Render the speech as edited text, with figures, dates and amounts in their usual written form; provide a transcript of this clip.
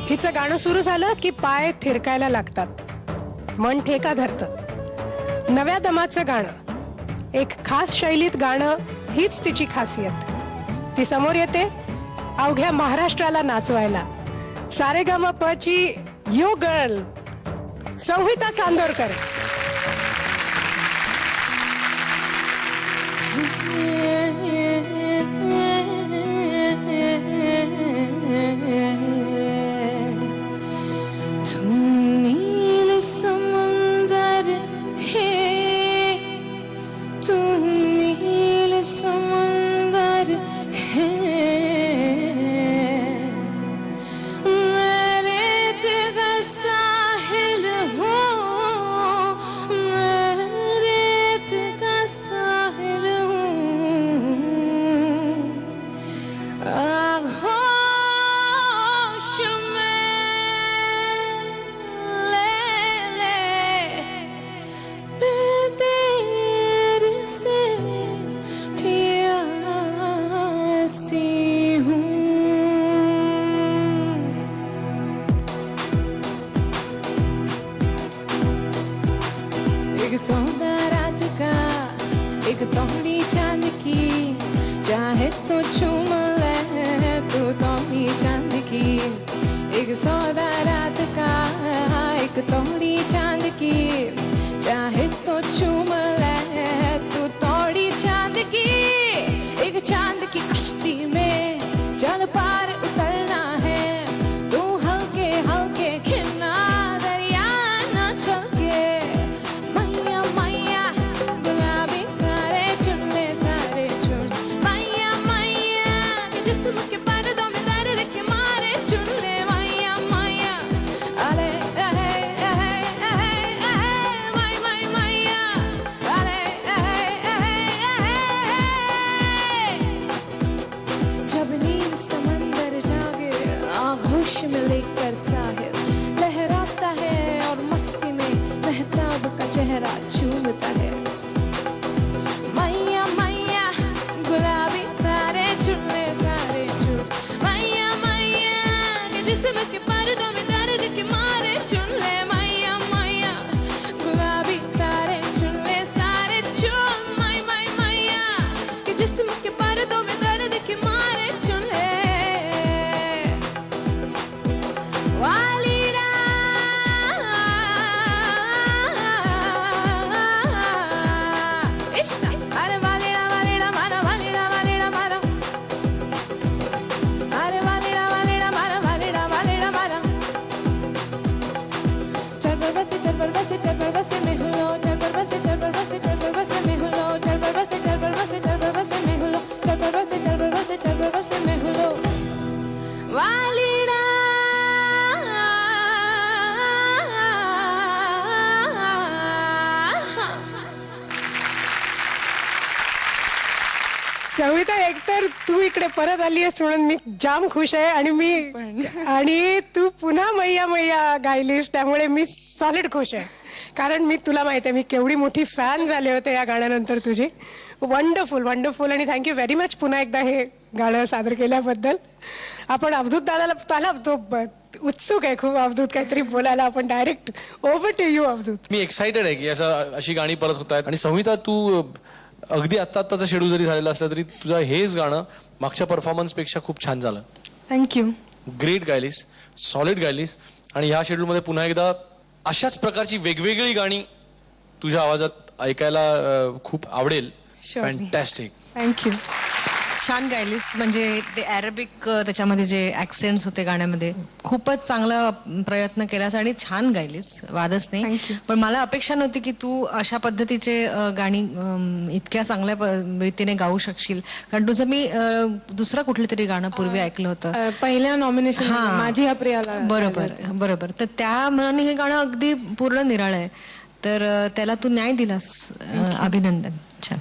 हिचं गाणं सुरू झालं की पाय थिरकायला लागतात, मन ठेका धरतं. नव्या दमाचं गाणं, एक खास शैलीत गाणं, हीच तिची खासियत. ती समोर येते अवघ्या महाराष्ट्राला नाचवायला. सारेगमपची यू गर्ल संहिता चांदोरकर. एक सौदा रात का, एक तोड़ी चांद की, चाहे तो चूम ले तू तोड़ी चांद की. एक सौदा रात का, एक तोड़ी चांद की, चाहे तो चूम ले तू तोड़ी चांद की. एक चांद की कश्ती में चल पार उतरना है, तू हल्के हल्के खिलना दरिया न चल के. मैया मैया गुलाबी तारे चुन ले सारे चुन. मैया मैया जिस्म के पर्दों में दर्द के मारे चुन ले. मैया मैया अरे अहे अहे अहे अहे माय माय मैया अरे अहे अहे अहे. जब नील समंदर जागे आगोश में लेकर साहिल लहराता है और मस्ती में महताब का चेहरा चूमता है. मैया मैया गुलाबी तारे चुन ले सारे चुन. मैया मैया जिस्म के पर्दों में दर्द के मारे चुन ले. मैया मैया गुलाबी तारे चुन ले सारे चुन. माय माय मैया कि जिस्म के पर्दों में दर्द के मारे चुन ले. वालीड़ा इश्क अरे वालीड़ा वालीड़ा मारा वालीड़ा वालीड़ा मारा. अरे वालीड़ा वालीड़ा मारा वालीड़ा वालीड़ा मारा. चल पर बसे चल पर बसे चल पर बसे में हुलो. चल पर बसे चल पर बसे चल पर बसे में हुलो. चल पर बसे चल पर बसे चल पर बसे में हुलो. चल पर बसे चल पर बसे चल पर बसे में हुलो. वालीड़ा संहिता, एकतर तू इकडे परत आली आहेस म्हणून मी जाम खुश आहे. आणि तू पुन्हा मैया मैया गायलीस त्यामुळे मी सॉलिड खुश आहे. कारण मी तुला माहिती आहे मी केवढी मोठी फॅन झाले होते या गाण्यानंतर तुझी. वंडरफुल वंडरफुल आणि थँक्यू व्हेरी मच पुन्हा एकदा हे गाणं सादर केल्याबद्दल. आपण अवधूत दादाला त्याला तो उत्सुक आहे खूप अवधूत काहीतरी बोलायला. आपण direct over to you Avadhoot. मी एक्साइटेड आहे की अशी गाणी परत होत आहेत. आणि संहिता, तू अगदी आत्ताचा शेड्यूल जरी झालेला असला तरी तुझं हेच गाणं मागच्या परफॉर्मन्स पेक्षा खूप छान झालं. थँक्यू. ग्रेट गायलीस, सॉलिड गायलीस. आणि ह्या शेड्यूलमध्ये पुन्हा एकदा अशाच प्रकारची वेगवेगळी गाणी तुझ्या आवाजात ऐकायला खूप आवडेल. फॅन्टॅस्टिक. थँक्यू. छान गायलीस. म्हणजे ते अरेबिक त्याच्यामध्ये जे ऍक्सेंट्स होते गाण्यामध्ये खूपच चांगला प्रयत्न केलास आणि छान गायलीस, वादच नाही. पण मला अपेक्षा नव्हती की तू अशा पद्धतीचे गाणी इतक्या चांगल्या रीतीने गाऊ शकशील. कारण तुझं मी दुसरं कुठलं तरी गाणं पूर्वी ऐकलं होतं पहिल्या नॉमिनेशन माझी या प्रियाला. बरोबर बरोबर. तर त्या मनाने हे गाणं अगदी पूर्ण निराळ आहे. तर त्याला तू न्याय दिलास. अभिनंदन. छान.